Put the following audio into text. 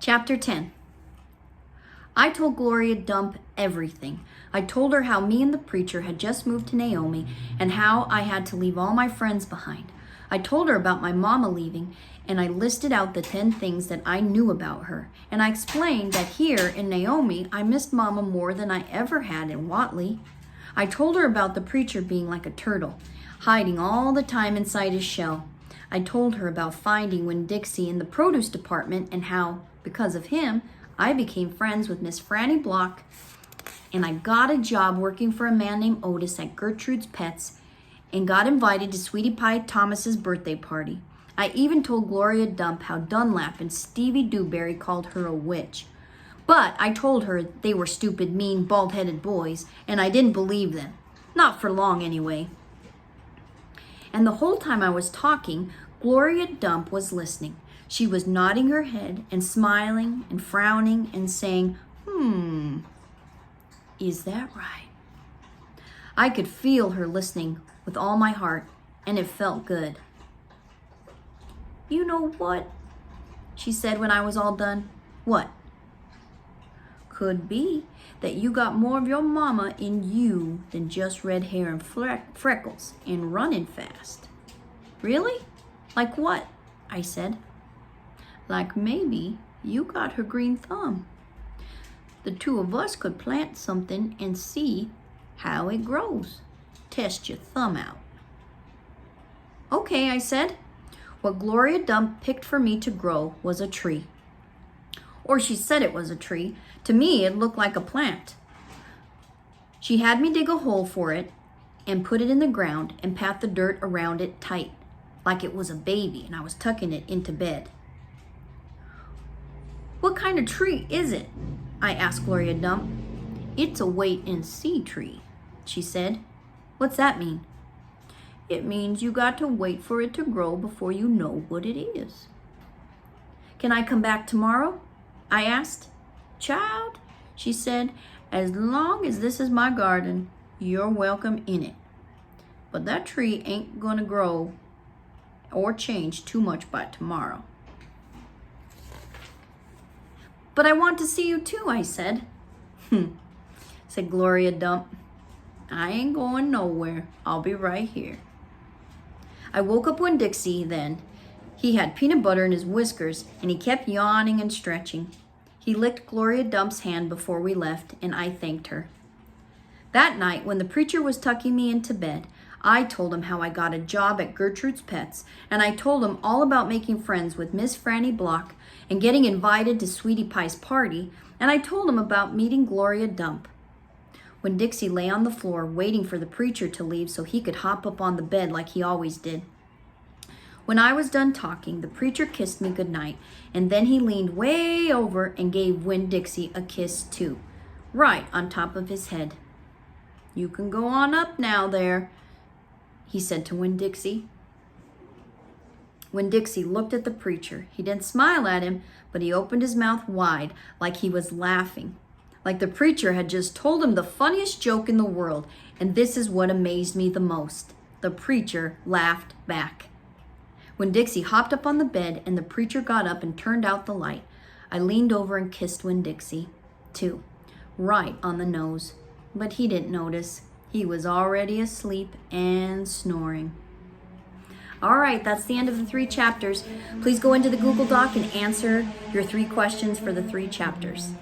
Chapter 10. I told Gloria Dump everything. I told her how me and the preacher had just moved to Naomi and how I had to leave all my friends behind. I told her about my mama leaving, and I listed out the 10 things that I knew about her. And I explained that here in Naomi, I missed mama more than I ever had in Watley. I told her about the preacher being like a turtle, hiding all the time inside his shell. I told her about finding Winn-Dixie in the produce department and how, because of him, I became friends with Miss Franny Block, and I got a job working for a man named Otis at Gertrude's Pets and got invited to Sweetie Pie Thomas's birthday party. I even told Gloria Dump how Dunlap and Stevie Dewberry called her a witch. But I told her they were stupid, mean, bald-headed boys, and I didn't believe them. Not for long, anyway. And the whole time I was talking, Gloria Dump was listening. She was nodding her head and smiling and frowning and saying, is that right? I could feel her listening with all my heart, and it felt good. You know what? She said when I was all done. What? Could be that you got more of your mama in you than just red hair and freckles and running fast. Really? Like what? I said. Like maybe you got her green thumb. The two of us could plant something and see how it grows. Test your thumb out. Okay, I said. What Gloria Dump picked for me to grow was a tree. Or she said it was a tree. To me, it looked like a plant. She had me dig a hole for it and put it in the ground and pat the dirt around it tight, like it was a baby and I was tucking it into bed. What kind of tree is it? I asked Gloria Dump. It's a wait-and-see tree, she said. What's that mean? It means you got to wait for it to grow before you know what it is. Can I come back tomorrow? I asked. Child, she said, as long as this is my garden, you're welcome in it. But that tree ain't gonna grow or change too much by tomorrow. But I want to see you too, I said. Said Gloria Dump. I ain't going nowhere. I'll be right here. I woke up Winn-Dixie then. He had peanut butter in his whiskers, and he kept yawning and stretching. He licked Gloria Dump's hand before we left, and I thanked her. That night, when the preacher was tucking me into bed, I told him how I got a job at Gertrude's Pets, and I told him all about making friends with Miss Franny Block and getting invited to Sweetie Pie's party, and I told him about meeting Gloria Dump. Winn-Dixie lay on the floor waiting for the preacher to leave so he could hop up on the bed like he always did. When I was done talking, the preacher kissed me goodnight, and then he leaned way over and gave Winn-Dixie a kiss too, right on top of his head. You can go on up now there, he said to Winn-Dixie. Winn-Dixie looked at the preacher. He didn't smile at him, but he opened his mouth wide like he was laughing, like the preacher had just told him the funniest joke in the world, and this is what amazed me the most. The preacher laughed back. Winn-Dixie hopped up on the bed, and the preacher got up and turned out the light. I leaned over and kissed Winn-Dixie, too, right on the nose. But he didn't notice. He was already asleep and snoring. All right, that's the end of the 3 chapters. Please go into the Google Doc and answer your 3 questions for the 3 chapters.